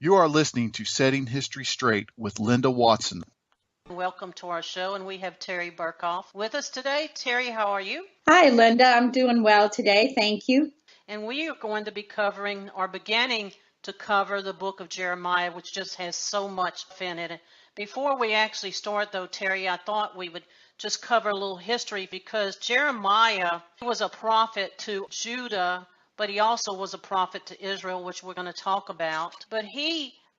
You are listening to Setting History Straight with Linda Watson. Welcome to our show, and we have Terry Burkhoff with us today. Terry, how are you? Hi, Linda. I'm doing well today. Thank you. And we are going to be covering, or beginning to cover, the book of Jeremiah, which just has so much in it. Before we actually start, though, Terry, I thought we would just cover a little history, because Jeremiah was a prophet to Judah, but he also was a prophet to Israel, which we're going to talk about. But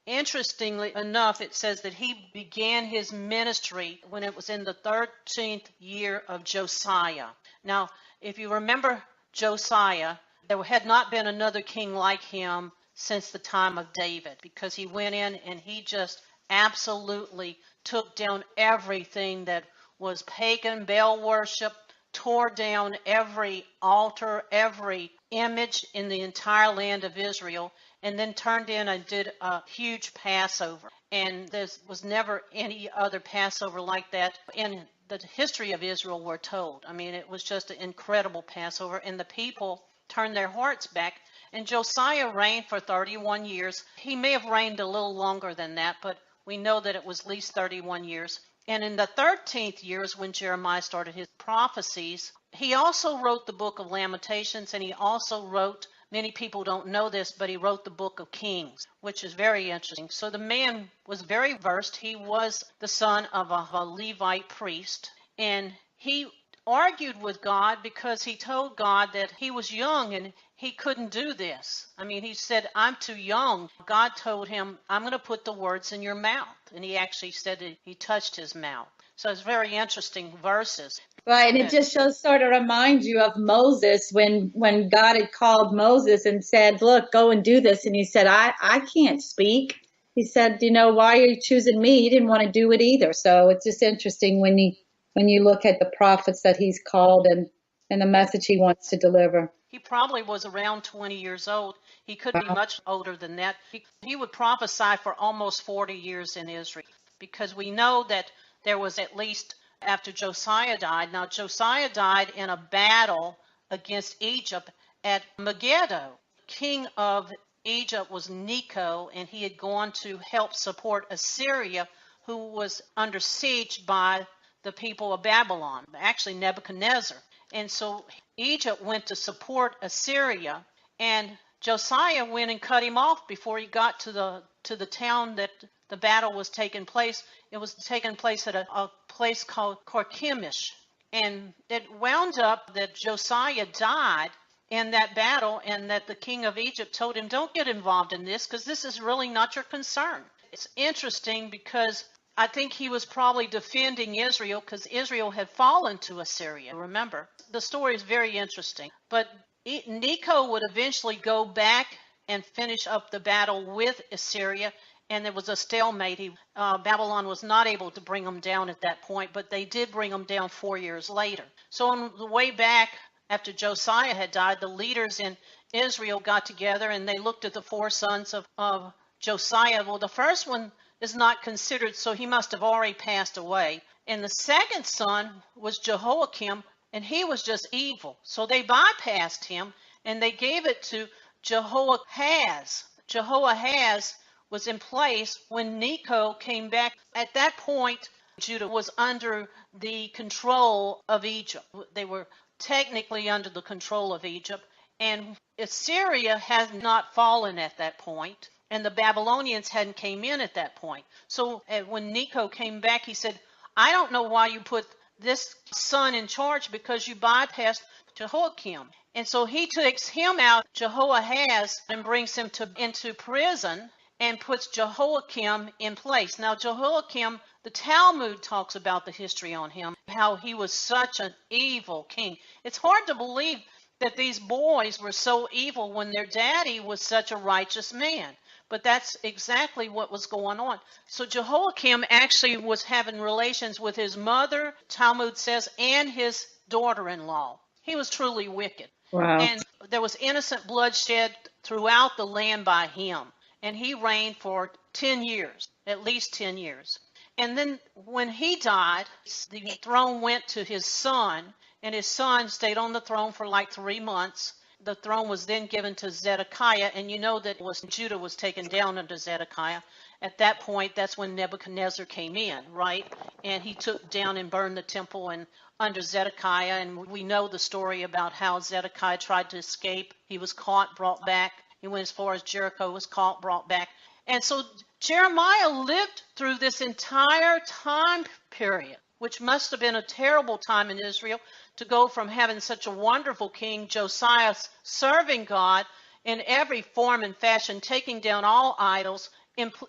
interestingly enough, it says that he began his ministry when it was in the 13th year of Josiah. Now, if you remember Josiah, there had not been another king like him since the time of David, because he went in and he just absolutely took down everything that was pagan, Baal worship, tore down every altar, every image in the entire land of Israel, and then turned in and did a huge Passover. And there was never any other Passover like that in the history of Israel, we're told. I mean, it was just an incredible Passover, and the people turned their hearts back. And Josiah reigned for 31 years. He may have reigned a little longer than that, but we know that it was at least 31 years. And in the 13th year is when Jeremiah started his prophecies. He also wrote the book of Lamentations, and he also wrote, many people don't know this, but he wrote the book of Kings, which is very interesting. So the man was very versed. He was the son of a Levite priest, and he argued with God because he told God that he was young and he couldn't do this. I mean, he said, I'm too young. God told him, I'm going to put the words in your mouth. And he actually said that he touched his mouth. So it's very interesting verses. Right, and it just sort of reminds you of Moses when God had called Moses and said, look, go and do this. And he said, I can't speak. He said, why are you choosing me? He didn't want to do it either. So it's just interesting when you look at the prophets that he's called and the message he wants to deliver. He probably was around 20 years old. He could be much older than that. He would prophesy for almost 40 years in Israel, because we know that there was at least after Josiah died. Now, Josiah died in a battle against Egypt at Megiddo. King of Egypt was Necho, and he had gone to help support Assyria, who was under siege by the people of Babylon, actually Nebuchadnezzar. And so Egypt went to support Assyria, and Josiah went and cut him off before he got to the town that the battle was taking place. It was taking place at a place called Carchemish. And it wound up that Josiah died in that battle, and that the king of Egypt told him, don't get involved in this, because this is really not your concern. It's interesting because I think he was probably defending Israel, because Israel had fallen to Assyria, remember. The story is very interesting. But Necho would eventually go back and finish up the battle with Assyria, and there was a stalemate. Babylon was not able to bring them down at that point, but they did bring them down 4 years later. So on the way back, after Josiah had died, the leaders in Israel got together and they looked at the four sons of Josiah. Well, the first one is not considered, so he must have already passed away. And the second son was Jehoiakim, and he was just evil. So they bypassed him and they gave it to Jehoahaz. Jehoahaz was in place when Necho came back. At that point, Judah was under the control of Egypt. They were technically under the control of Egypt, and Assyria had not fallen at that point, and the Babylonians hadn't came in at that point. So when Necho came back, he said, I don't know why you put this son in charge, because you bypassed Jehoiakim. And so he takes him out, Jehoahaz, and brings him into prison and puts Jehoiakim in place. Now, Jehoiakim, the Talmud talks about the history on him, how he was such an evil king. It's hard to believe that these boys were so evil when their daddy was such a righteous man. But that's exactly what was going on. So Jehoiakim actually was having relations with his mother, Talmud says, and his daughter-in-law. He was truly wicked. Wow. And there was innocent bloodshed throughout the land by him. And he reigned for 10 years, at least 10 years. And then when he died, the throne went to his son, and his son stayed on the throne for like 3 months. the throne was then given to Zedekiah, and you know that Judah was taken down under Zedekiah. At that point, that's when Nebuchadnezzar came in, right? And he took down and burned the temple and under Zedekiah, and we know the story about how Zedekiah tried to escape. He was caught, brought back. He went as far as Jericho, was caught, brought back. And so Jeremiah lived through this entire time period, which must have been a terrible time in Israel, to go from having such a wonderful king, Josiah, serving God in every form and fashion, taking down all idols,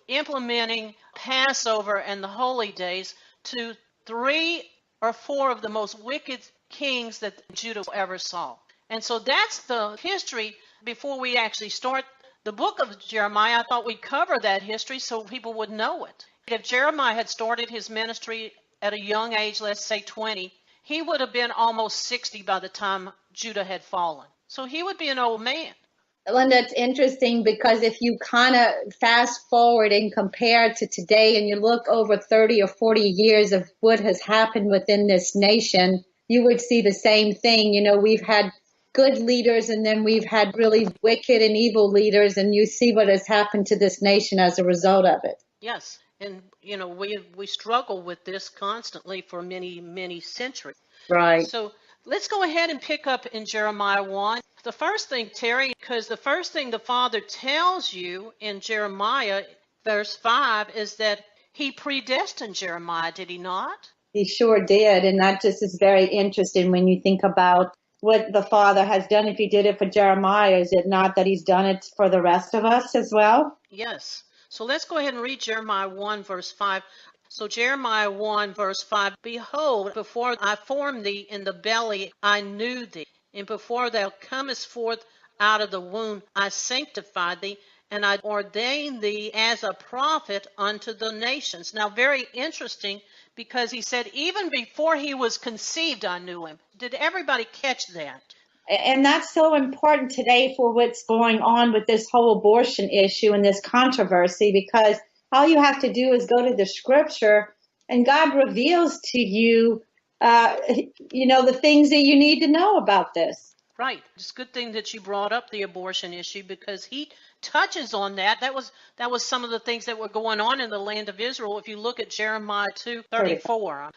implementing Passover and the holy days, to 3 or 4 of the most wicked kings that Judah ever saw. And so that's the history. Before we actually start the book of Jeremiah, I thought we'd cover that history so people would know it. If Jeremiah had started his ministry at a young age, let's say 20, he would have been almost 60 by the time Judah had fallen. So he would be an old man. Linda, it's interesting because if you kind of fast forward and compare to today and you look over 30 or 40 years of what has happened within this nation, you would see the same thing. You know, we've had good leaders and then we've had really wicked and evil leaders, and you see what has happened to this nation as a result of it. Yes. And, you know, we struggle with this constantly for many, many centuries. Right. So let's go ahead and pick up in Jeremiah 1. The first thing, Terry, because the first thing the Father tells you in Jeremiah, verse 5, is that he predestined Jeremiah, did he not? He sure did. And that just is very interesting when you think about what the Father has done. If he did it for Jeremiah, is it not that he's done it for the rest of us as well? Yes. So let's go ahead and read Jeremiah 1, verse 5. So Jeremiah 1, verse 5, Behold, before I formed thee in the belly, I knew thee. And before thou comest forth out of the womb, I sanctified thee, and I ordained thee as a prophet unto the nations. Now, very interesting, because he said, even before he was conceived, I knew him. Did everybody catch that? And that's so important today for what's going on with this whole abortion issue and this controversy, because all you have to do is go to the scripture and God reveals to you, the things that you need to know about this. Right. It's a good thing that you brought up the abortion issue, because he touches on that. That was some of the things that were going on in the land of Israel. If you look at Jeremiah 2:34.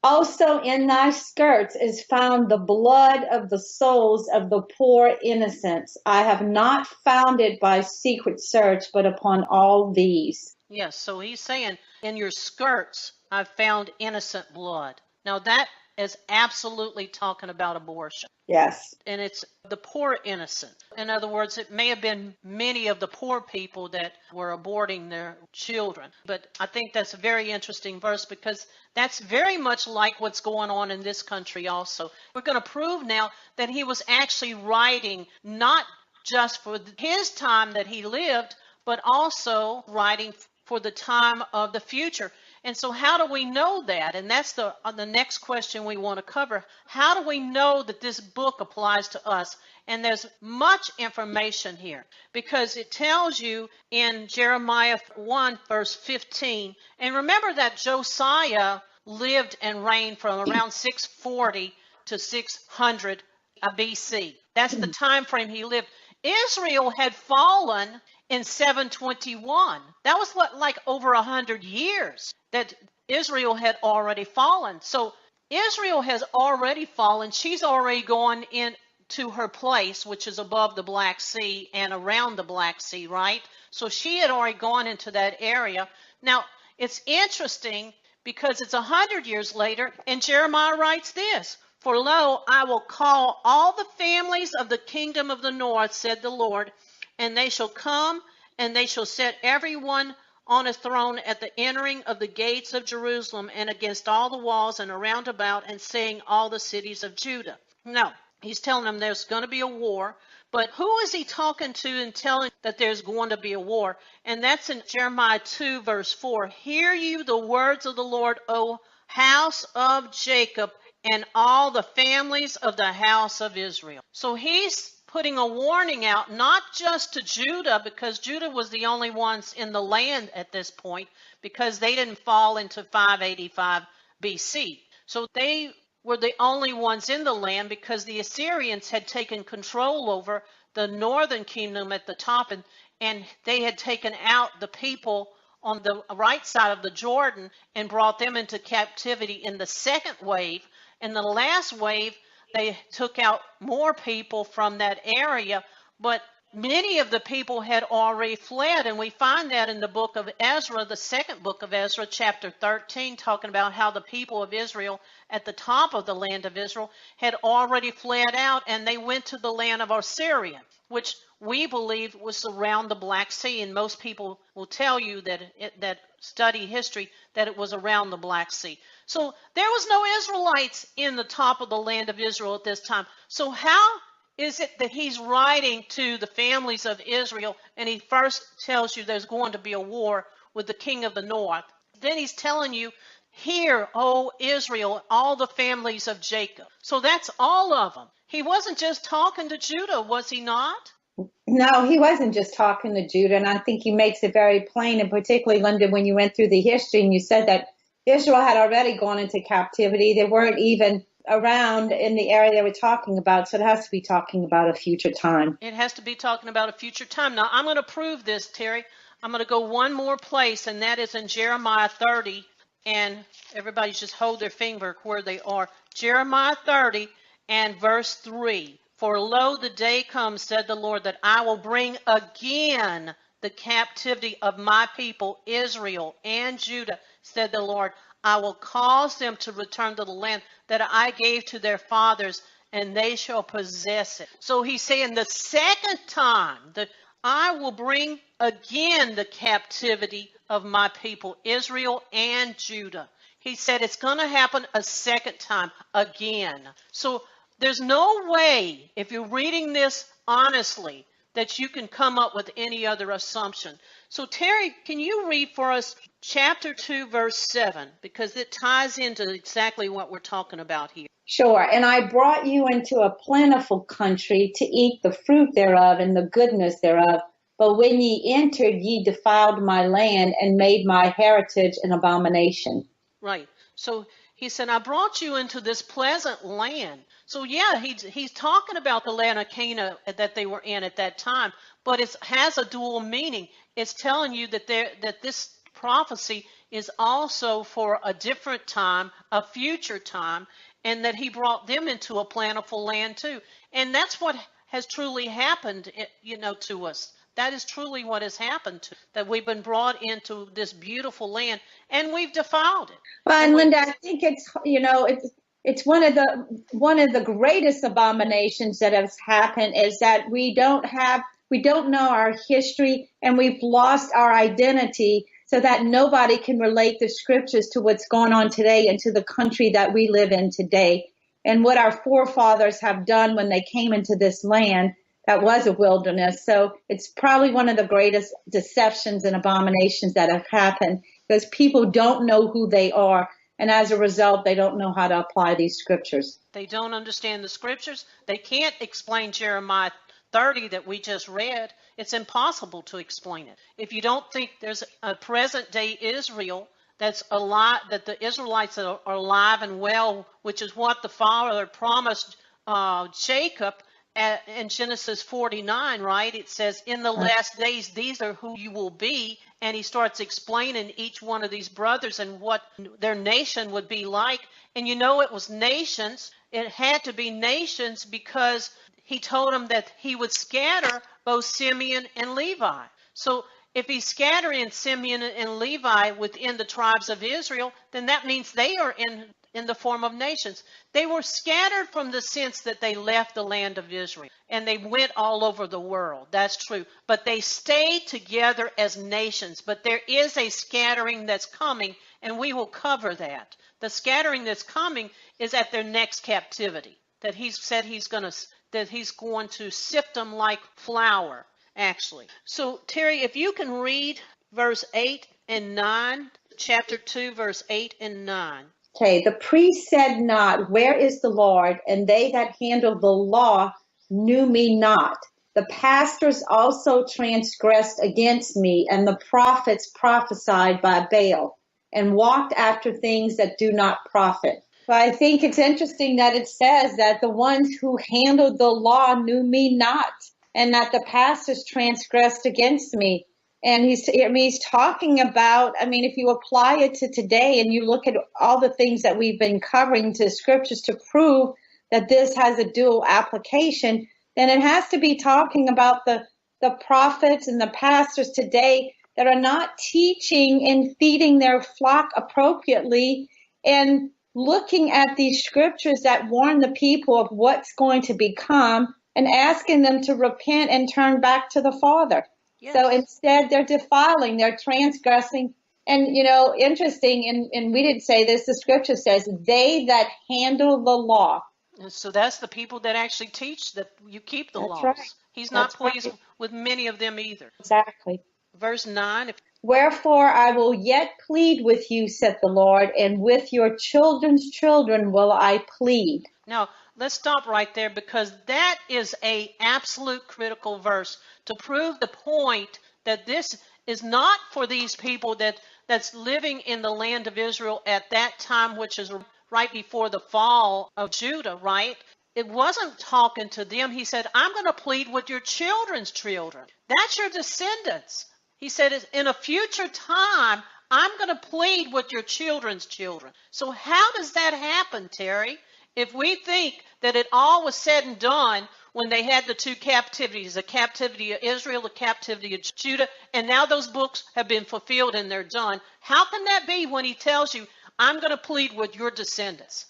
Also in thy skirts is found the blood of the souls of the poor innocents. I have not found it by secret search, but upon all these. Yes, so he's saying, in your skirts, I've found innocent blood. Now that is absolutely talking about abortion. Yes. And it's the poor innocent. In other words, it may have been many of the poor people that were aborting their children. But I think that's a very interesting verse, because that's very much like what's going on in this country also. We're going to prove now that he was actually writing not just for his time that he lived, but also writing for the time of the future. And so how do we know that? And that's the next question we want to cover. How do we know that this book applies to us? And there's much information here, because it tells you in Jeremiah 1, verse 15. And remember that Josiah lived and reigned from around 640 to 600 BC. That's the time frame he lived. Israel had fallen in 721. That was like over 100 years that Israel had already fallen. So Israel has already fallen. She's already gone into her place, which is above the Black Sea and around the Black Sea, right? So she had already gone into that area. Now, it's interesting because it's 100 years later, and Jeremiah writes this, For lo, I will call all the families of the kingdom of the north, said the Lord, and they shall come, and they shall set everyone on a throne at the entering of the gates of Jerusalem, and against all the walls and around about, and saying all the cities of Judah. Now, he's telling them there's going to be a war, but who is he talking to and telling that there's going to be a war? And that's in Jeremiah 2, verse 4. Hear you the words of the Lord, O house of Jacob, and all the families of the house of Israel. So he's putting a warning out, not just to Judah, because Judah was the only ones in the land at this point, because they didn't fall into 585 BC. So they were the only ones in the land because the Assyrians had taken control over the northern kingdom at the top, and they had taken out the people on the right side of the Jordan and brought them into captivity in the second wave. In the last wave, they took out more people from that area, but many of the people had already fled, and we find that in the book of Ezra, the second book of Ezra, chapter 13, talking about how the people of Israel at the top of the land of Israel had already fled out, and they went to the land of Assyria, which we believe was around the Black Sea, and most people will tell you that study history that it was around the Black Sea. So there was no Israelites in the top of the land of Israel at this time. So how is it that he's writing to the families of Israel, and he first tells you there's going to be a war with the king of the north? Then he's telling you, hear, O Israel, all the families of Jacob. So that's all of them. He wasn't just talking to Judah, was he not? No, he wasn't just talking to Judah, and I think he makes it very plain, and particularly, Linda, when you went through the history and you said that Israel had already gone into captivity. They weren't even around in the area they were talking about, so it has to be talking about a future time. It has to be talking about a future time. Now, I'm going to prove this, Terry. I'm going to go one more place, and that is in Jeremiah 30, and everybody just hold their finger where they are. Jeremiah 30 and verse 3. For lo, the day comes, said the Lord, that I will bring again the captivity of my people, Israel and Judah, said the Lord. I will cause them to return to the land that I gave to their fathers, and they shall possess it. So he's saying the second time that I will bring again the captivity of my people, Israel and Judah. He said it's going to happen a second time again. So there's no way, if you're reading this honestly, that you can come up with any other assumption. So Terry, can you read for us chapter 2, verse 7? Because it ties into exactly what we're talking about here. Sure. And I brought you into a plentiful country to eat the fruit thereof and the goodness thereof. But when ye entered, ye defiled my land and made my heritage an abomination. Right. So he said, I brought you into this pleasant land. So yeah, he's talking about the land of Canaan that they were in at that time, but it has a dual meaning. It's telling you that this prophecy is also for a different time, a future time, and that he brought them into a plentiful land too. And that's what has truly happened, to us. That is truly what has happened to, that we've been brought into this beautiful land and we've defiled it. Well, and Linda, I think it's one of the greatest abominations that has happened is that we don't know our history, and we've lost our identity, so that nobody can relate the scriptures to what's going on today and to the country that we live in today, and what our forefathers have done when they came into this land that was a wilderness. So it's probably one of the greatest deceptions and abominations that have happened, because people don't know who they are. And as a result, they don't know how to apply these scriptures. They don't understand the scriptures. They can't explain Jeremiah 30 that we just read. It's impossible to explain it. If you don't think there's a present day Israel that's alive, that the Israelites are alive and well, which is what the Father promised Jacob in Genesis 49, right? It says, in the last days, these are who you will be. And he starts explaining each one of these brothers and what their nation would be like. And it was nations. It had to be nations because he told them that he would scatter both Simeon and Levi. So if he's scattering Simeon and Levi within the tribes of Israel, then that means they are in the form of nations. They were scattered from the sense that they left the land of Israel and they went all over the world. That's true. But they stayed together as nations. But there is a scattering that's coming, and we will cover that. The scattering that's coming is at their next captivity, that he said that he's going to sift them like flour, actually. So Terry, if you can read verse 8 and 9, chapter 2, verse 8 and 9. Okay, the priest said not, where is the Lord? And they that handle the law knew me not. The pastors also transgressed against me, and the prophets prophesied by Baal, and walked after things that do not profit. But I think it's interesting that it says that the ones who handled the law knew me not, and that the pastors transgressed against me. And he's talking about, I mean, if you apply it to today and you look at all the things that we've been covering to scriptures to prove that this has a dual application, then it has to be talking about the prophets and the pastors today that are not teaching and feeding their flock appropriately, and looking at these scriptures that warn the people of what's going to become and asking them to repent and turn back to the Father. Yes. So instead, they're defiling, they're transgressing. And, interesting, and we didn't say this, the scripture says, they that handle the law. And so that's the people that actually teach that you keep the laws. Right. He's not pleased with many of them either. Exactly. Verse 9. Wherefore I will yet plead with you, said the Lord, and with your children's children will I plead. Now, let's stop right there, because that is a absolute critical verse to prove the point that this is not for these people that's living in the land of Israel at that time, which is right before the fall of Judah, right? It wasn't talking to them. He said, I'm going to plead with your children's children. That's your descendants. He said, in a future time, I'm going to plead with your children's children. So how does that happen, Terry? If we think that it all was said and done when they had the two captivities, the captivity of Israel, the captivity of Judah, and now those books have been fulfilled and they're done, how can that be when he tells you, I'm going to plead with your descendants?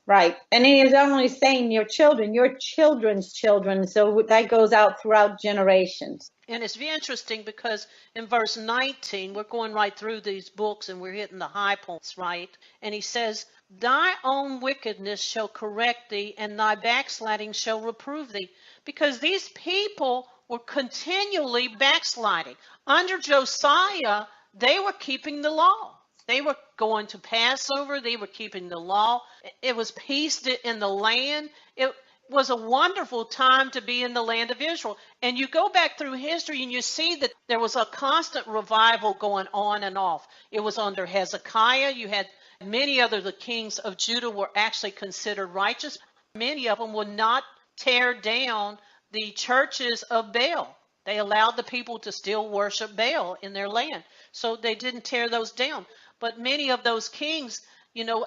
Right. And he is only saying your children, your children's children. So that goes out throughout generations. And it's very interesting because in verse 19, we're going right through these books and we're hitting the high points, right? And he says, thy own wickedness shall correct thee, and thy backsliding shall reprove thee. Because these people were continually backsliding. Under Josiah, they were keeping the law. They were going to Passover. They were keeping the law. It was peace in the land. It was a wonderful time to be in the land of Israel. And you go back through history and you see that there was a constant revival going on and off. It was under Hezekiah. You had many other the kings of Judah were actually considered righteous. Many of them would not tear down the churches of Baal. They allowed the people to still worship Baal in their land. So they didn't tear those down. But many of those kings,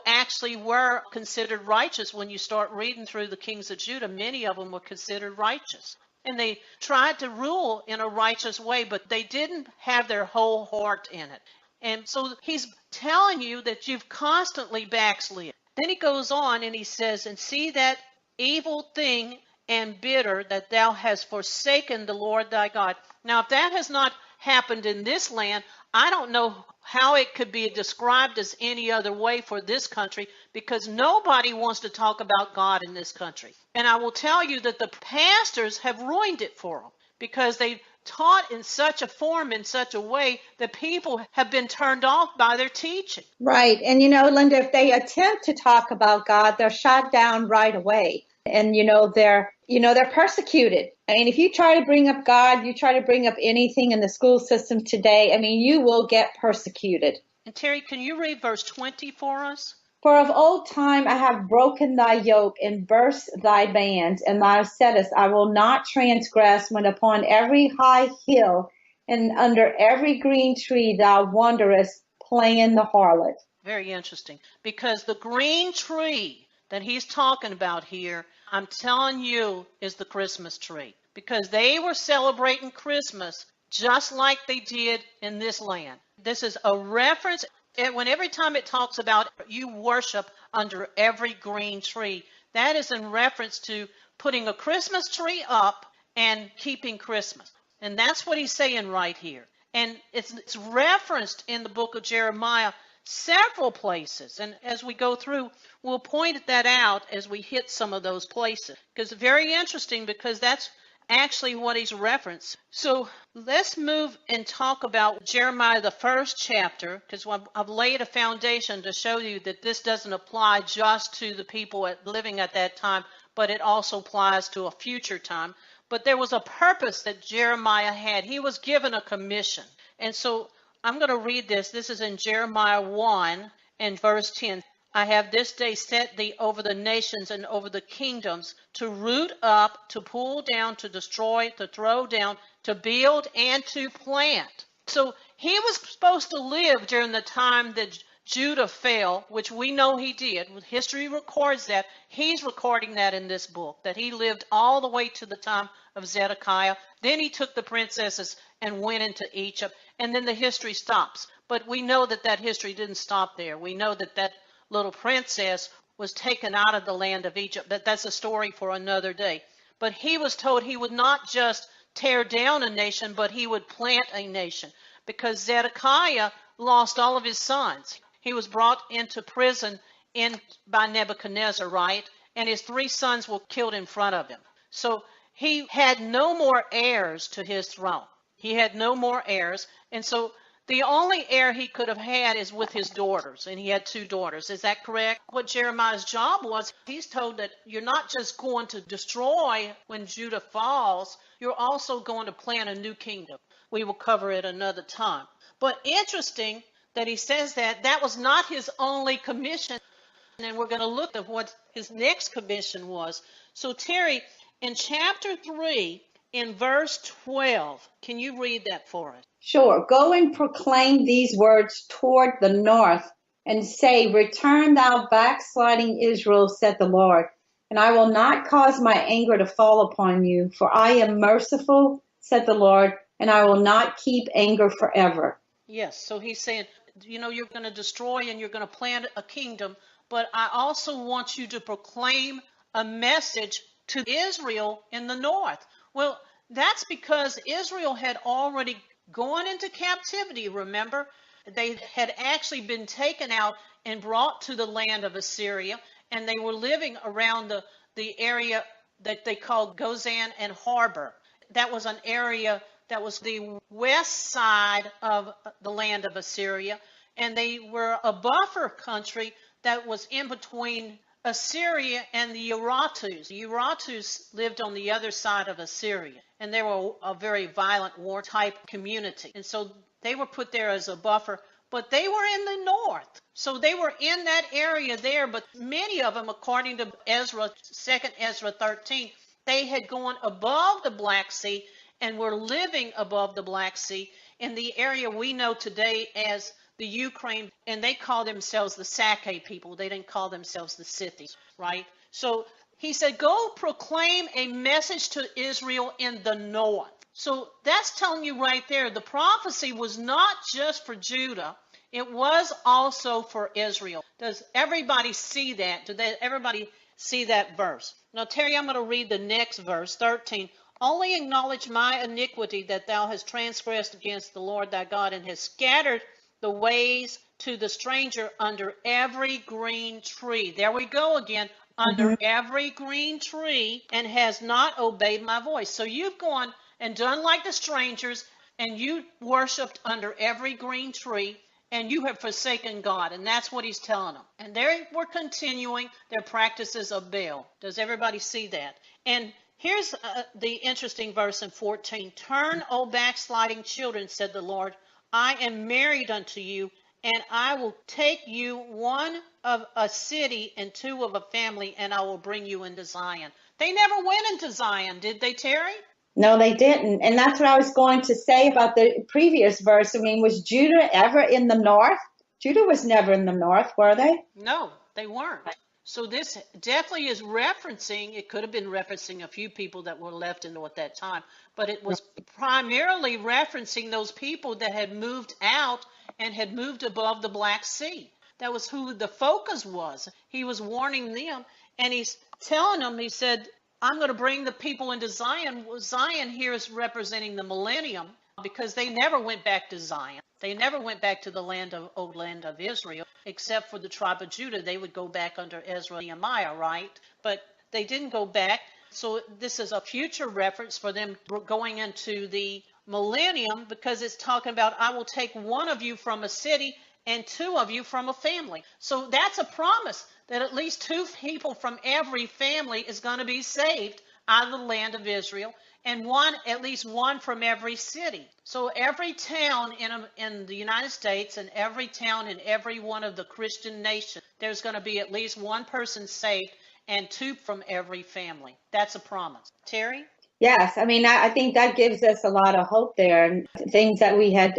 actually were considered righteous. When you start reading through the kings of Judah, many of them were considered righteous. And they tried to rule in a righteous way, but they didn't have their whole heart in it. And so he's telling you that you've constantly backslid. Then he goes on and he says, and see that evil thing and bitter that thou hast forsaken the Lord thy God. Now, if that has not happened in this land, I don't know how it could be described as any other way for this country, because nobody wants to talk about God in this country. And I will tell you that the pastors have ruined it for them, because they taught in such a form, in such a way, that people have been turned off by their teaching. Right. And Linda, if they attempt to talk about God, they're shot down right away. And they're persecuted. I mean, if you try to bring up God, you try to bring up anything in the school system today, I mean, you will get persecuted. And Terry, can you read verse 20 for us? For of old time I have broken thy yoke and burst thy bands, and thou saidst, I will not transgress, when upon every high hill and under every green tree thou wanderest, playing the harlot. Very interesting, because the green tree that he's talking about here, I'm telling you, is the Christmas tree, because they were celebrating Christmas just like they did in this land. This is a reference. Every time it talks about you worship under every green tree, that is in reference to putting a Christmas tree up and keeping Christmas. And that's what he's saying right here. And it's referenced in the book of Jeremiah several places. And as we go through, we'll point that out as we hit some of those places. Because it's very interesting, because that's actually what he's referenced. So let's move and talk about Jeremiah, the first chapter, because I've laid a foundation to show you that this doesn't apply just to the people living at that time, but it also applies to a future time. But there was a purpose that Jeremiah had. He was given a commission. And so I'm going to read this. This is in Jeremiah 1 and verse 10. I have this day set thee over the nations and over the kingdoms, to root up, to pull down, to destroy, to throw down, to build, and to plant. So he was supposed to live during the time that Judah fell, which we know he did. History records that. He's recording that in this book, that he lived all the way to the time of Zedekiah. Then he took the princesses and went into Egypt, and then the history stops. But we know that that history didn't stop there. We know that that little princess was taken out of the land of Egypt. That's a story for another day. But he was told he would not just tear down a nation, but he would plant a nation, because Zedekiah lost all of his sons. He was brought into prison by Nebuchadnezzar, right? And his 3 sons were killed in front of him. So he had no more heirs to his throne. He had no more heirs. And so the only heir he could have had is with his daughters, and he had 2 daughters. Is that correct? What Jeremiah's job was, he's told that you're not just going to destroy when Judah falls, you're also going to plant a new kingdom. We will cover it another time. But interesting that he says that was not his only commission, and we're going to look at what his next commission was. So Terry, in chapter 3, in verse 12, can you read that for us? Sure. Go and proclaim these words toward the north, and say, Return thou backsliding Israel, said the Lord, and I will not cause my anger to fall upon you, for I am merciful, said the Lord, and I will not keep anger forever. Yes, so he's saying, you're going to destroy and you're going to plant a kingdom, but I also want you to proclaim a message to Israel in the north. Well, that's because Israel had already gone into captivity, remember? They had actually been taken out and brought to the land of Assyria, and they were living around the area that they called Gozan and Harbor. That was an area that was the west side of the land of Assyria, and they were a buffer country that was in between Assyria and the Uratus. The Uratus lived on the other side of Assyria, and they were a very violent war type community. And so they were put there as a buffer, but they were in the north. So they were in that area there, but many of them, according to Ezra, 2nd Ezra 13, they had gone above the Black Sea and were living above the Black Sea in the area we know today as the Ukraine, and they call themselves the Sake people. They didn't call themselves the Scythians, right? So he said, go proclaim a message to Israel in the north. So that's telling you right there, the prophecy was not just for Judah, it was also for Israel. Does everybody see that? Everybody see that verse? Now, Terry, I'm going to read the next verse, 13. Only acknowledge my iniquity that thou hast transgressed against the Lord thy God, and hast scattered the ways to the stranger under every green tree. There we go again, under every green tree, and has not obeyed my voice. So you've gone and done like the strangers, and you worshipped under every green tree, and you have forsaken God. And that's what he's telling them. And they were continuing their practices of Baal. Does everybody see that? And here's the interesting verse in 14. Turn, O backsliding children, said the Lord. I am married unto you, and I will take you 1 of a city and 2 of a family, and I will bring you into Zion. They never went into Zion, did they, Terry? No, they didn't. And that's what I was going to say about the previous verse. I mean, was Judah ever in the north? Judah was never in the north, were they? No, they weren't. So this definitely is referencing, it could have been referencing a few people that were left in at that time, but it was primarily referencing those people that had moved out and had moved above the Black Sea. That was who the focus was. He was warning them, and he's telling them, he said, I'm going to bring the people into Zion. Well, Zion here is representing the millennium, because they never went back to Zion. They never went back to the old land of Israel, except for the tribe of Judah. They would go back under Ezra and Nehemiah, right? But they didn't go back. So this is a future reference for them going into the millennium, because it's talking about, I will take 1 of you from a city and 2 of you from a family. So that's a promise that at least 2 people from every family is going to be saved out of the land of Israel, and at least one from every city. So every town in the United States, and every town in every one of the Christian nations, there's going to be at least one person saved and 2 from every family. That's a promise. Terry? Yes, I mean, I think that gives us a lot of hope there. And things that we had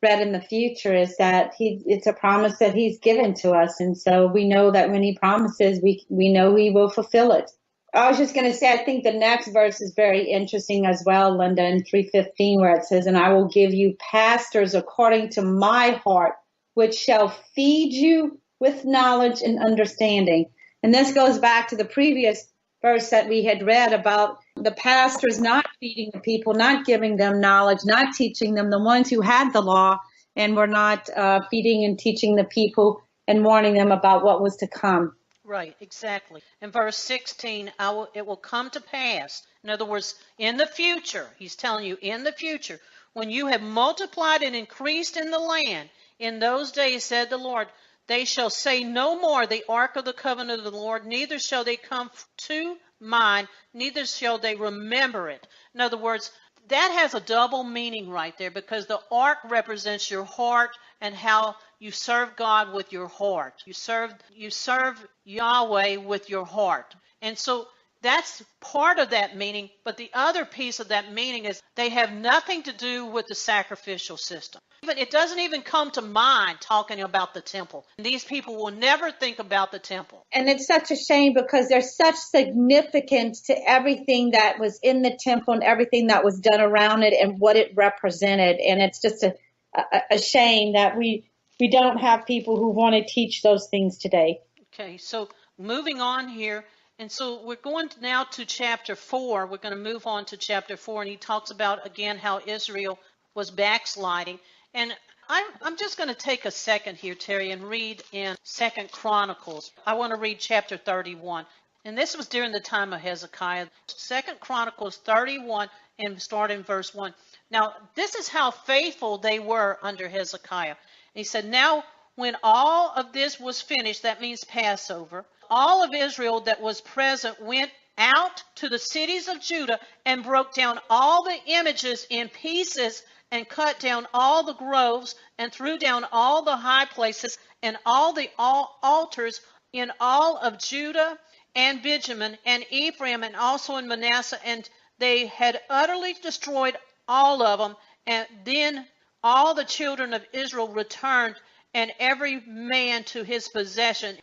read in the future is that it's a promise that he's given to us. And so we know that when he promises, we know he will fulfill it. I was just going to say, I think the next verse is very interesting as well, Linda, in 3:15, where it says, and I will give you pastors according to my heart, which shall feed you with knowledge and understanding. And this goes back to the previous verse that we had read about the pastors not feeding the people, not giving them knowledge, not teaching them, the ones who had the law and were not feeding and teaching the people and warning them about what was to come. Right, exactly. In verse 16, it will come to pass. In other words, in the future, he's telling you, in the future, when you have multiplied and increased in the land, in those days, said the Lord, they shall say no more the ark of the covenant of the Lord, neither shall they come to mind, neither shall they remember it. In other words, that has a double meaning right there, because the ark represents your heart and how you serve God with your heart. You serve Yahweh with your heart. And so that's part of that meaning, but the other piece of that meaning is they have nothing to do with the sacrificial system. It doesn't even come to mind talking about the temple. These people will never think about the temple. And it's such a shame because there's such significance to everything that was in the temple and everything that was done around it and what it represented. And it's just a shame that we don't have people who want to teach those things today. Okay, so moving on here. And so we're going now to chapter 4. We're going to move on to chapter 4. And he talks about, again, how Israel was backsliding. And I'm just going to take a second here, Terry, and read in 2 Chronicles. I want to read chapter 31. And this was during the time of Hezekiah. 2 Chronicles 31 and start in verse 1. Now, this is how faithful they were under Hezekiah. And he said, now when all of this was finished, that means Passover, all of Israel that was present went out to the cities of Judah and broke down all the images in pieces and cut down all the groves and threw down all the high places and all the altars in all of Judah and Benjamin and Ephraim and also in Manasseh. And they had utterly destroyed all of them. And then all the children of Israel returned, and every man to his possession.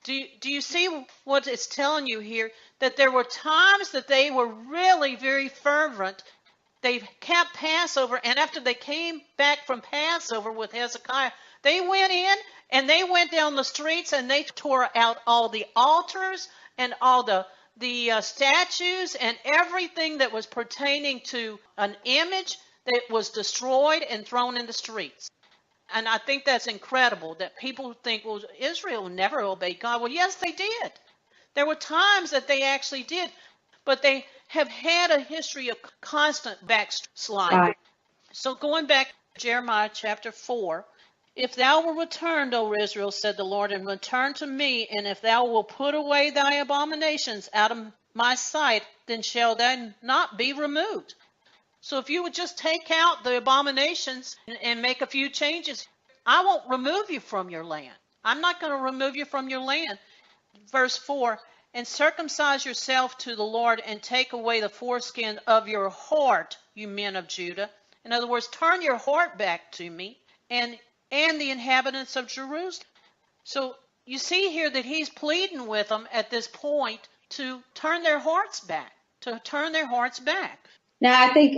Do you see what it's telling you here? That there were times that they were really very fervent. They kept Passover, and after they came back from Passover with Hezekiah, they went in and they went down the streets and they tore out all the altars and all the statues and everything that was pertaining to an image that was destroyed and thrown in the streets. And I think that's incredible that people think, well, Israel never obeyed God. Well, yes, they did. There were times that they actually did, but they have had a history of constant backsliding. Right. So going back to Jeremiah chapter 4, if thou wilt return, O Israel, said the Lord, and return to me, and if thou wilt put away thy abominations out of my sight, then shall they not be removed. So if you would just take out the abominations and make a few changes, I won't remove you from your land. I'm not going to remove you from your land. Verse 4, and circumcise yourself to the Lord and take away the foreskin of your heart, you men of Judah. In other words, turn your heart back to me and the inhabitants of Jerusalem. So you see here that he's pleading with them at this point to turn their hearts back, Now, I think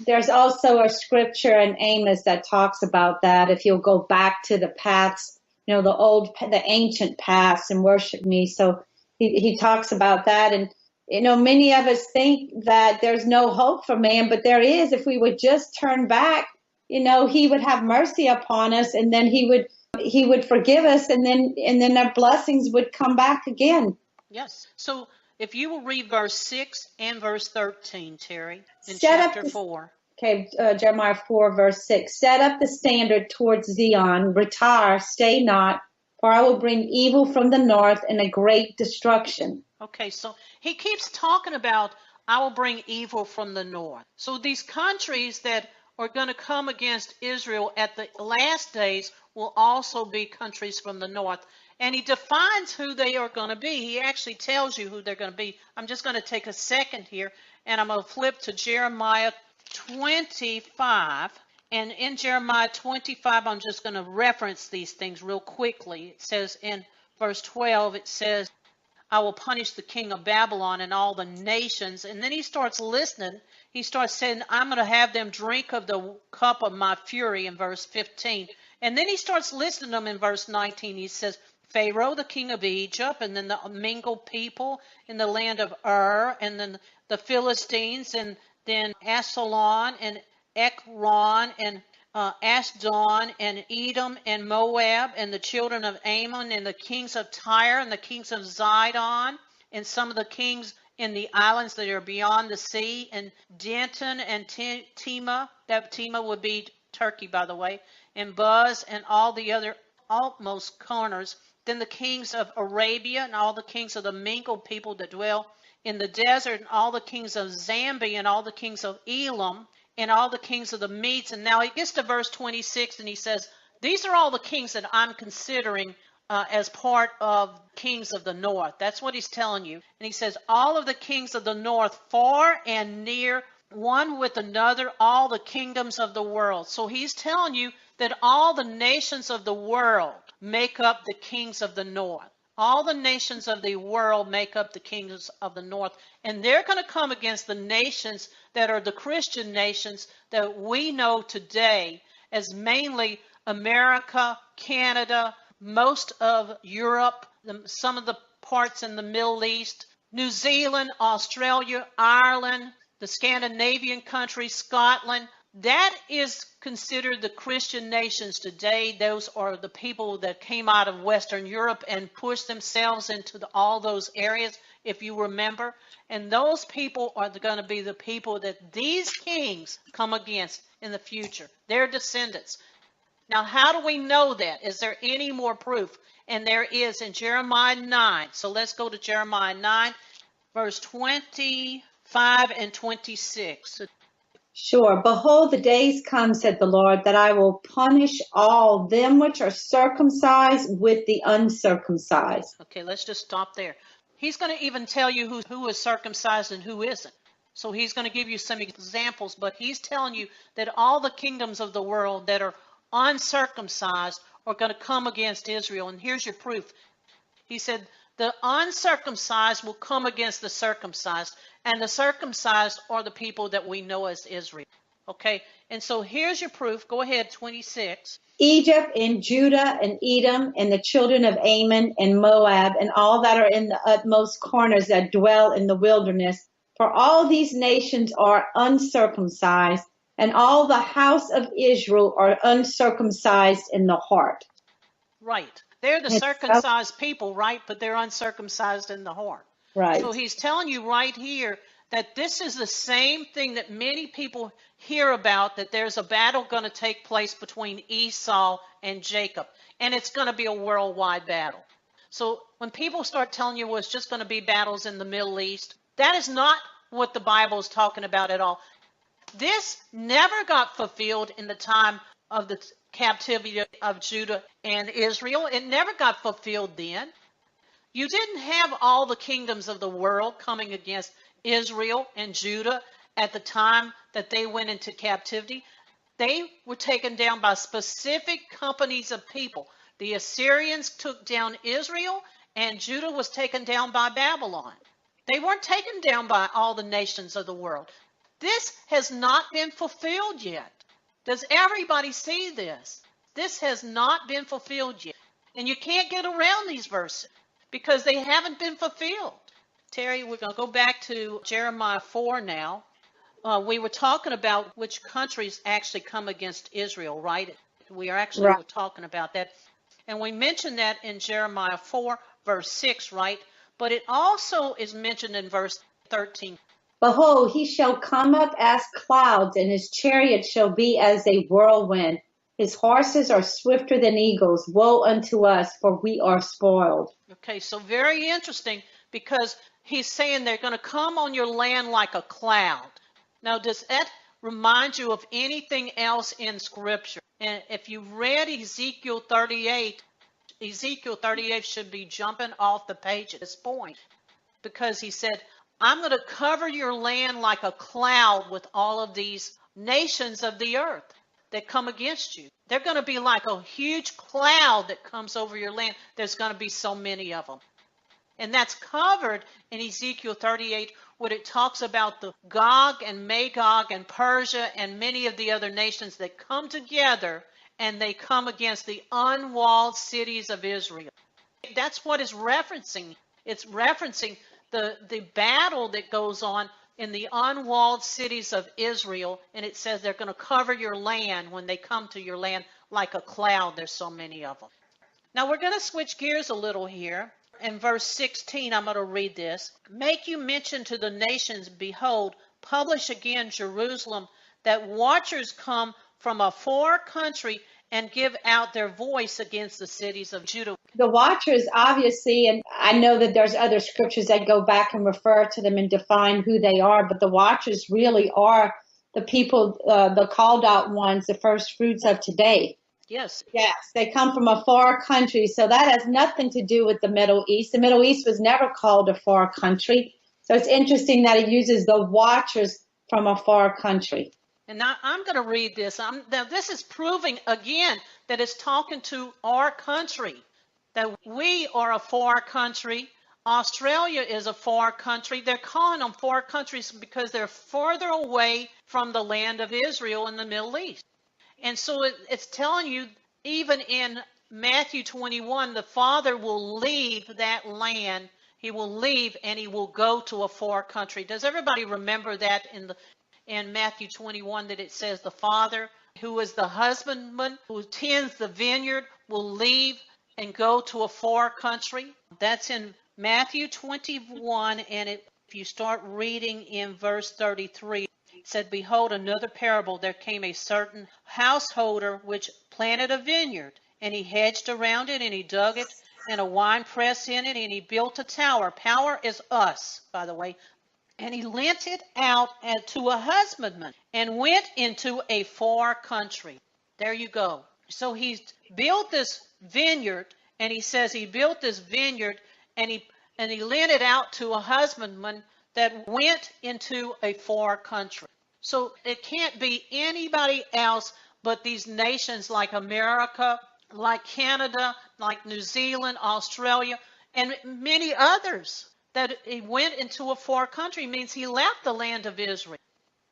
there's also a scripture in Amos that talks about that. If you'll go back to the paths, the ancient paths and worship me. So he talks about that. And, many of us think that there's no hope for man, but there is. If we would just turn back, he would have mercy upon us, and then he would forgive us, and then our blessings would come back again. Yes. So if you will read verse 6 and verse 13, Terry, in chapter 4. Okay, Jeremiah 4, verse 6. Set up the standard towards Zion, retire, stay not, for I will bring evil from the north and a great destruction. Okay, so he keeps talking about, I will bring evil from the north. So these countries that are going to come against Israel at the last days will also be countries from the north. And he defines who they are going to be. He actually tells you who they're going to be. I'm just going to take a second here, and I'm going to flip to Jeremiah 25. And in Jeremiah 25, I'm just going to reference these things real quickly. It says in verse 12, it says, I will punish the king of Babylon and all the nations. And then he starts listening. He starts saying, I'm going to have them drink of the cup of my fury in verse 15. And then he starts listing them in verse 19. He says, Pharaoh, the king of Egypt, and then the mingled people in the land of Ur, and then the Philistines, and then Ascalon, and Ekron, and Ashdod, and Edom, and Moab, and the children of Ammon, and the kings of Tyre, and the kings of Zidon, and some of the kings in the islands that are beyond the sea, and Denton, and Tema. That Tema would be Turkey, by the way, and Buz, and all the other outmost corners. Then the kings of Arabia, and all the kings of the mingled people that dwell in the desert, and all the kings of Zambia, and all the kings of Elam, and all the kings of the Medes. And now he gets to verse 26, and he says, these are all the kings that I'm considering as part of kings of the north. That's what he's telling you. And he says, all of the kings of the north, far and near, one with another, all the kingdoms of the world. So he's telling you that all the nations of the world make up the kings of the north. All the nations of the world make up the kings of the north. And they're going to come against the nations that are the Christian nations that we know today as mainly America, Canada, most of Europe, some of the parts in the Middle East, New Zealand, Australia, Ireland, the Scandinavian countries, Scotland. That is considered the Christian nations today. Those are the people that came out of Western Europe and pushed themselves into all those areas, if you remember. And those people are going to be the people that these kings come against in the future, their descendants. Now, how do we know that? Is there any more proof? And there is in Jeremiah 9. So let's go to Jeremiah 9, verse 25 and 26. Sure. Behold, the days come, said the Lord, that I will punish all them which are circumcised with the uncircumcised. Okay, let's just stop there. He's going to even tell you who is circumcised and who isn't. So he's going to give you some examples, but he's telling you that all the kingdoms of the world that are uncircumcised are going to come against Israel. And here's your proof. He said, the uncircumcised will come against the circumcised, and the circumcised are the people that we know as Israel. Okay, and so here's your proof. Go ahead, 26. Egypt and Judah and Edom and the children of Ammon and Moab and all that are in the utmost corners that dwell in the wilderness. For all these nations are uncircumcised, and all the house of Israel are uncircumcised in the heart. Right. They're the circumcised people, right? But they're uncircumcised in the heart. Right. So he's telling you right here that this is the same thing that many people hear about, that there's a battle going to take place between Esau and Jacob. And it's going to be a worldwide battle. So when people start telling you, well, it's just going to be battles in the Middle East, that is not what the Bible is talking about at all. This never got fulfilled in the time of the captivity of Judah and Israel. It never got fulfilled then. You didn't have all the kingdoms of the world coming against Israel and Judah at the time that they went into captivity. They were taken down by specific companies of people. The Assyrians took down Israel, and Judah was taken down by Babylon. They weren't taken down by all the nations of the world. This has not been fulfilled yet. Does everybody see this? This has not been fulfilled yet. And you can't get around these verses because they haven't been fulfilled. Terry, we're going to go back to Jeremiah 4 now. We were talking about which countries actually come against Israel, right? We are actually talking about that. And we mentioned that in Jeremiah 4, verse 6, right? But it also is mentioned in verse 13. Behold, he shall come up as clouds, and his chariot shall be as a whirlwind. His horses are swifter than eagles. Woe unto us, for we are spoiled. Okay, so very interesting, because he's saying they're going to come on your land like a cloud. Now, does that remind you of anything else in Scripture. And if you've read Ezekiel 38 should be jumping off the page at this point, because he said, I'm going to cover your land like a cloud with all of these nations of the earth that come against you. They're going to be like a huge cloud that comes over your land. There's going to be so many of them. And that's covered in Ezekiel 38, when it talks about the Gog and Magog and Persia and many of the other nations that come together, and they come against the unwalled cities of Israel. That's what it's referencing. It's referencing the battle that goes on in the unwalled cities of Israel, and it says they're going to cover your land when they come to your land like a cloud. There's so many of them. Now we're going to switch gears a little here. In verse 16, I'm going to read this. Make you mention to the nations, behold, publish again Jerusalem, that watchers come from a far country and give out their voice against the cities of Judah. The watchers, obviously, and I know that there's other scriptures that go back and refer to them and define who they are, but the watchers really are the people, the called out ones, the first fruits of today. Yes. Yes, they come from a far country, so that has nothing to do with the Middle East. The Middle East was never called a far country, so it's interesting that it uses the watchers from a far country. And now I'm going to read this. Now this is proving again that it's talking to our country, that we are a far country. Australia is a far country. They're calling them far countries because they're further away from the land of Israel in the Middle East. And so it's telling you, even in Matthew 21, the Father will leave that land. He will leave and he will go to a far country. Does everybody remember that in Matthew 21, that it says the Father, who is the husbandman, who tends the vineyard, will leave and go to a far country? That's in Matthew 21, and if you start reading in verse 33, it said, behold, another parable. There came a certain householder which planted a vineyard, and he hedged around it, and he dug it, and a wine press in it, and he built a tower. Power is us, by the way. And he lent it out to a husbandman and went into a far country. There you go. So he's built this vineyard, and he says he built this vineyard, and he lent it out to a husbandman that went into a far country. So it can't be anybody else but these nations like America, like Canada, like New Zealand, Australia, and many others. That he went into a far country means he left the land of Israel.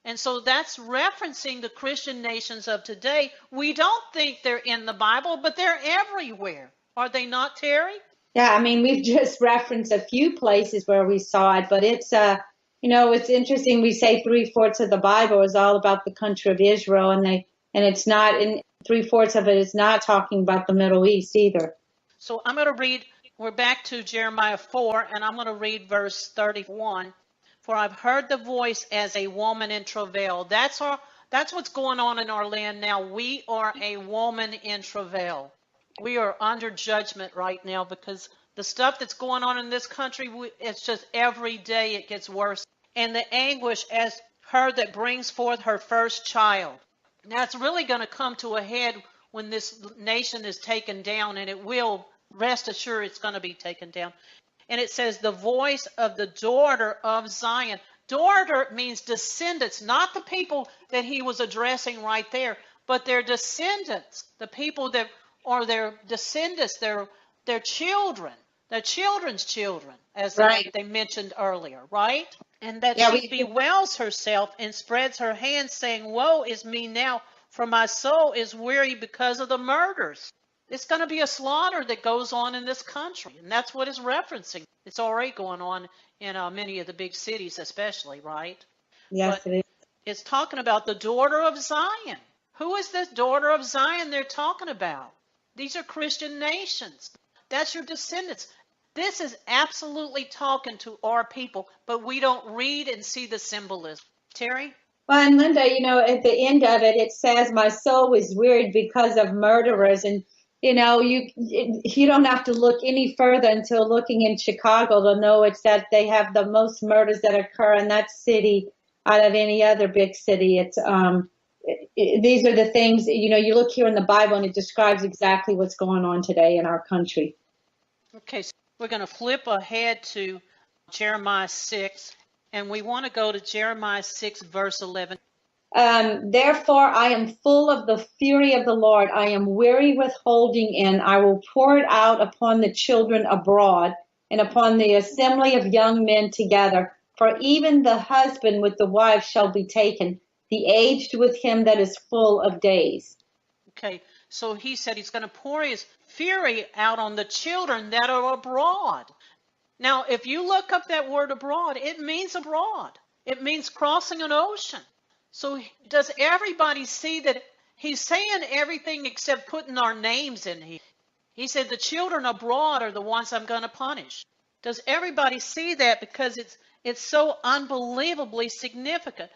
And so that's referencing the Christian nations of today. We don't think they're in the Bible, but they're everywhere. Are they not, Terry? Yeah, I mean, we've just referenced a few places where we saw it, but it's, it's interesting. We say 3/4 of the Bible is all about the country of Israel, and it's not, in 3/4 of it is not talking about the Middle East either. So I'm going to read. We're back to Jeremiah 4, and I'm going to read verse 31. For I've heard the voice as a woman in travail. That's what's going on in our land now. We are a woman in travail. We are under judgment right now because the stuff that's going on in this country, it's just every day it gets worse. And the anguish as her that brings forth her first child. Now it's really going to come to a head when this nation is taken down, and it will. Rest assured it's going to be taken down. And it says, the voice of the daughter of Zion. Daughter means descendants, not the people that he was addressing right there, but their descendants, the people that are their descendants, their children, their children's children, as right. They mentioned earlier, right? And that she bewails herself and spreads her hands, saying, woe is me now, for my soul is weary because of the murders. It's going to be a slaughter that goes on in this country, and that's what it's referencing. It's already going on in many of the big cities, especially, right? Yes, but it is. It's talking about the daughter of Zion. Who is this daughter of Zion they're talking about? These are Christian nations. That's your descendants. This is absolutely talking to our people, but we don't read and see the symbolism. Terry? Well, and Linda, at the end of it, it says, my soul is wearied because of murderers. And you don't have to look any further until looking in Chicago to know it's that they have the most murders that occur in that city out of any other big city. These are the things, you look here in the Bible and it describes exactly what's going on today in our country. Okay, so we're going to flip ahead to Jeremiah 6, and we want to go to Jeremiah 6, verse 11. Therefore, I am full of the fury of the Lord. I am weary with holding in. I will pour it out upon the children abroad and upon the assembly of young men together. For even the husband with the wife shall be taken, the aged with him that is full of days. Okay, so he said he's going to pour his fury out on the children that are abroad. Now, if you look up that word abroad, it means abroad. It means crossing an ocean. So does everybody see that he's saying everything except putting our names in here? He said the children abroad are the ones I'm going to punish. Does everybody see that? Because it's so unbelievably significant.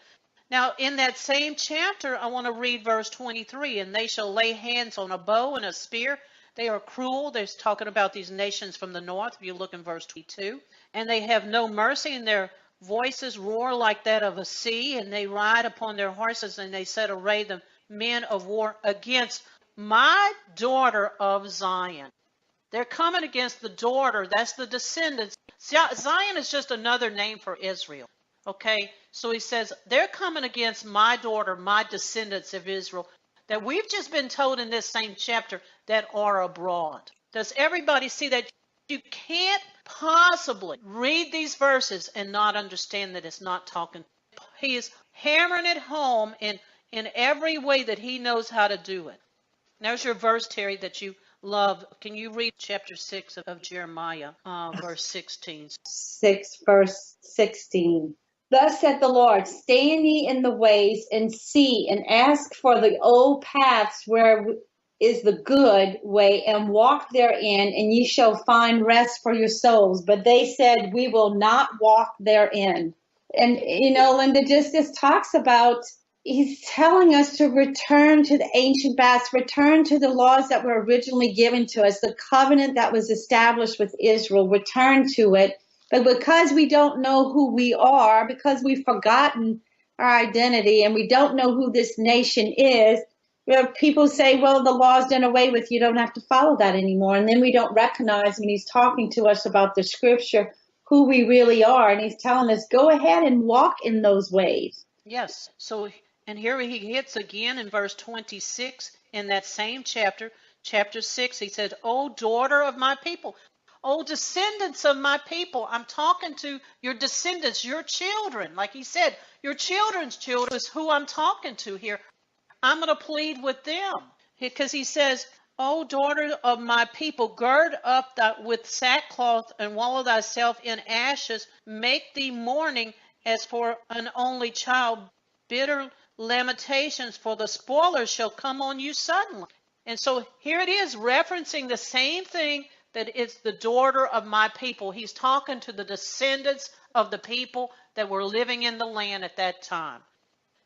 Now, in that same chapter, I want to read verse 23. And they shall lay hands on a bow and a spear. They are cruel. They're talking about these nations from the north. If you look in verse 22. And they have no mercy, and their voices roar like that of a sea. And they ride upon their horses, and they set array the men of war against my daughter of Zion. They're coming against the daughter. That's the descendants. Zion is just another name for Israel. Okay, so he says, they're coming against my daughter, my descendants of Israel, that we've just been told in this same chapter that are abroad. Does everybody see that? You can't possibly read these verses and not understand that it's not talking. He is hammering it home in every way that he knows how to do it. There's your verse, Terry, that you love. Can you read chapter 6 of Jeremiah, verse 16? 6, verse 16. Thus saith the Lord, stand ye in the ways and see and ask for the old paths where is the good way, and walk therein, and ye shall find rest for your souls. But they said, we will not walk therein. And, Linda, just this talks about, he's telling us to return to the ancient paths, return to the laws that were originally given to us, the covenant that was established with Israel, return to it. But because we don't know who we are, because we've forgotten our identity and we don't know who this nation is, people say, well, the law's done away with. You don't have to follow that anymore. And then we don't recognize when he's talking to us about the scripture who we really are. And he's telling us, go ahead and walk in those ways. Yes. So, and here he hits again in verse 26 in that same chapter, chapter 6. He said, O daughter of my people. Oh, descendants of my people. I'm talking to your descendants, your children. Like he said, your children's children is who I'm talking to here. I'm going to plead with them. Because he says, O daughter of my people, gird up with sackcloth and wallow thyself in ashes. Make thee mourning as for an only child. Bitter lamentations, for the spoilers shall come on you suddenly. And so here it is, referencing the same thing, that it's the daughter of my people. He's talking to the descendants of the people that were living in the land at that time.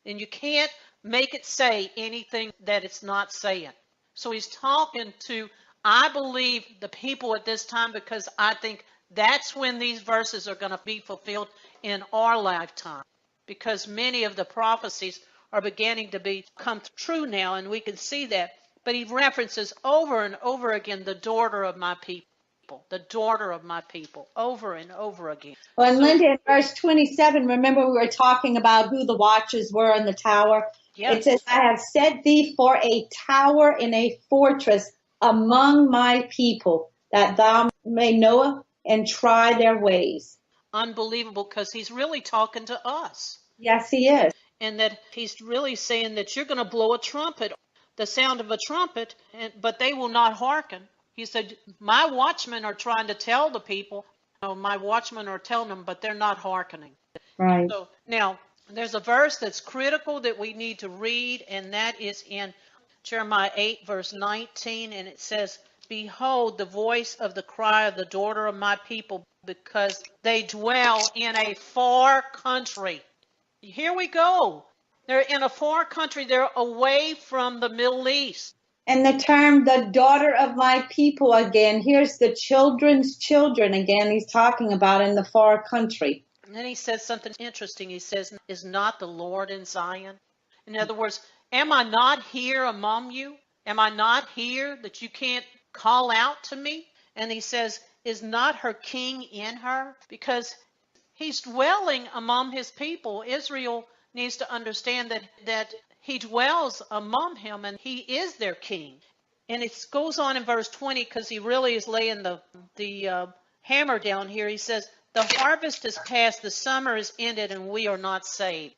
And you can't make it say anything that it's not saying. So he's talking to, I believe, the people at this time, because I think that's when these verses are going to be fulfilled in our lifetime. Because many of the prophecies are beginning to come true now, and we can see that. But he references over and over again the daughter of my people, the daughter of my people, over and over again. Well, and Linda, in verse 27, remember we were talking about who the watchers were in the tower? Yes. It says, I have set thee for a tower and a fortress among my people, that thou may know and try their ways. Unbelievable, because he's really talking to us. Yes, he is. And that he's really saying that you're going to blow a trumpet, the sound of a trumpet, but they will not hearken. He said, my watchmen are trying to tell the people, my watchmen are telling them, but they're not hearkening. Right. So now, there's a verse that's critical that we need to read, and that is in Jeremiah 8, verse 19, and it says, behold, the voice of the cry of the daughter of my people, because they dwell in a far country. Here we go. They're in a far country. They're away from the Middle East. And the term, the daughter of my people, again, here's the children's children again he's talking about in the far country. And then he says something interesting. He says, is not the Lord in Zion? In other words, am I not here among you? Am I not here that you can't call out to me? And he says, is not her king in her? Because he's dwelling among his people. Israel needs to understand that he dwells among him and he is their king. And it goes on in verse 20 because he really is laying the hammer down here. He says, the harvest is past, the summer is ended, and we are not saved.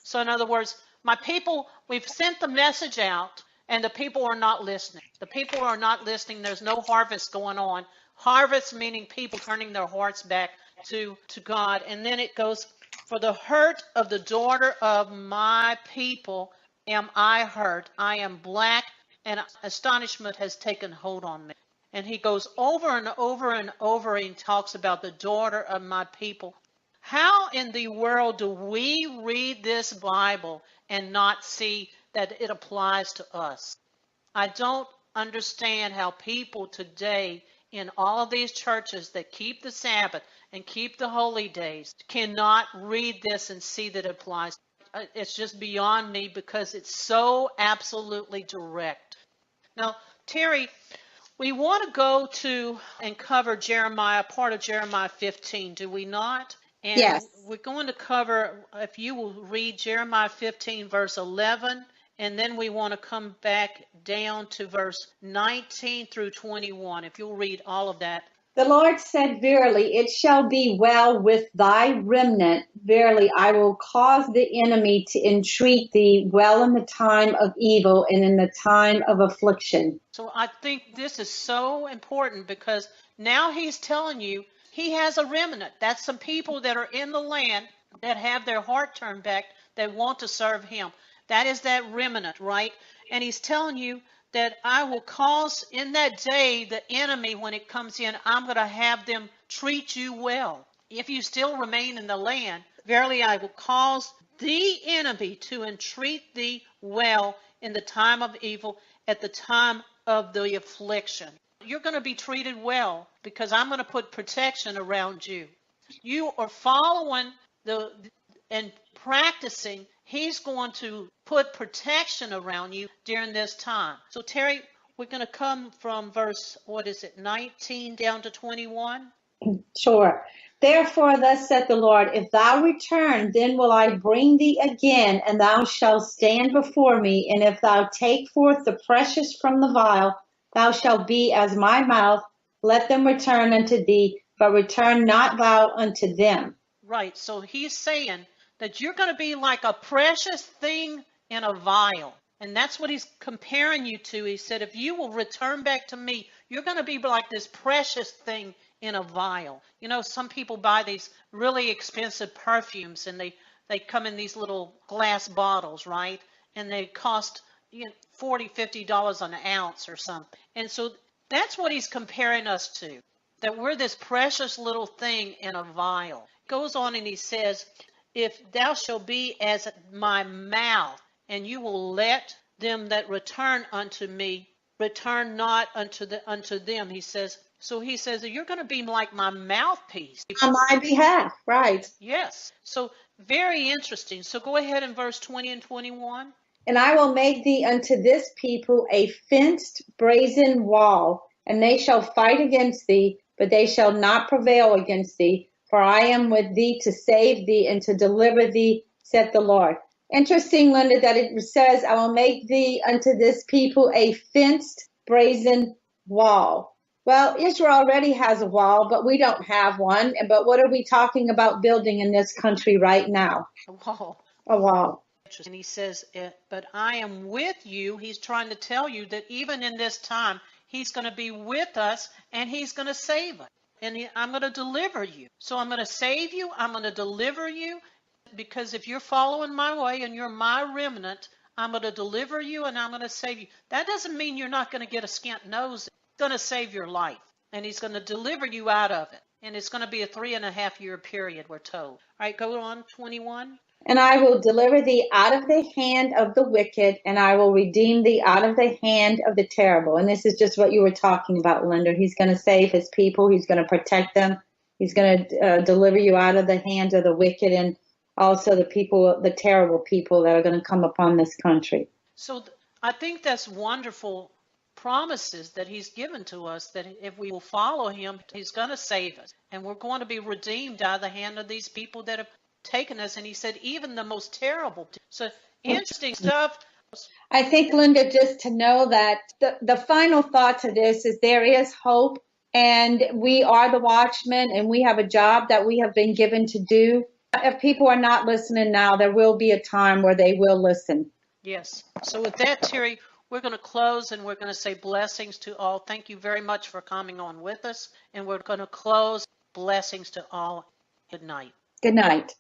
So in other words, my people, we've sent the message out, and the people are not listening. The people are not listening. There's no harvest going on. Harvest meaning people turning their hearts back to God. And then it goes, for the hurt of the daughter of my people am I hurt. I am black, and astonishment has taken hold on me. And he goes over and over and over and talks about the daughter of my people. How in the world do we read this Bible and not see that it applies to us? I don't understand how people today in all of these churches that keep the Sabbath and keep the holy days cannot read this and see that it applies. It's just beyond me because it's so absolutely direct. Now, Terry, we want to go to and cover Jeremiah, part of Jeremiah 15, do we not? And Yes. we're going to cover, if you will read Jeremiah 15, verse 11, and then we want to come back down to verse 19 through 21. If you'll read all of that. The Lord said, verily, it shall be well with thy remnant. Verily, I will cause the enemy to entreat thee well in the time of evil and in the time of affliction. So I think this is so important because now he's telling you he has a remnant. That's some people that are in the land that have their heart turned back, that want to serve him. That is that remnant, right? And he's telling you that I will cause in that day the enemy, when it comes in, I'm going to have them treat you well. If you still remain in the land, verily I will cause the enemy to entreat thee well in the time of evil, at the time of the affliction. You're going to be treated well because I'm going to put protection around you. You are following and practicing. He's going to put protection around you during this time. So Terry, we're going to come from verse, 19 down to 21? Sure. Therefore, thus saith the Lord, if thou return, then will I bring thee again, and thou shalt stand before me. And if thou take forth the precious from the vial, thou shalt be as my mouth. Let them return unto thee, but return not thou unto them. Right. So he's saying that you're going to be like a precious thing in a vial. And that's what he's comparing you to. He said, if you will return back to me, you're going to be like this precious thing in a vial. You know, some people buy these really expensive perfumes and they come in these little glass bottles, right? And they cost $40, $50 an ounce or something. And so that's what he's comparing us to, that we're this precious little thing in a vial. Goes on and he says, if thou shalt be as my mouth, and you will let them that return unto me return not unto them, he says. So he says that you're going to be like my mouthpiece. On my behalf, right. Yes. So very interesting. So go ahead in verse 20 and 21. And I will make thee unto this people a fenced brazen wall, and they shall fight against thee, but they shall not prevail against thee. For I am with thee to save thee and to deliver thee, saith the Lord. Interesting, Linda, that it says, I will make thee unto this people a fenced brazen wall. Well, Israel already has a wall, but we don't have one. But what are we talking about building in this country right now? A wall. A wall. And he says, but I am with you. He's trying to tell you that even in this time, he's going to be with us and he's going to save us. And I'm going to deliver you. So I'm going to save you. I'm going to deliver you. Because if you're following my way and you're my remnant, I'm going to deliver you and I'm going to save you. That doesn't mean you're not going to get a scant nose. It's going to save your life. And he's going to deliver you out of it. And it's going to be a 3.5-year period, we're told. All right, go on, 21. And I will deliver thee out of the hand of the wicked, and I will redeem thee out of the hand of the terrible. And this is just what you were talking about, Linda. He's going to save his people. He's going to protect them. He's going to deliver you out of the hands of the wicked and also the people, the terrible people that are going to come upon this country. So I think that's wonderful promises that he's given to us, that if we will follow him, he's going to save us. And we're going to be redeemed out of the hand of these people that have taken us. And he said, even the most terrible. So interesting stuff. I think, Linda, just to know that the final thought to this is there is hope, and we are the watchmen, and we have a job that we have been given to do. If people are not listening now, there will be a time where they will listen. Yes. So with that, Terry, we're going to close, and we're going to say blessings to all. Thank you very much for coming on with us. And we're going to close. Blessings to all. Good night. Good night.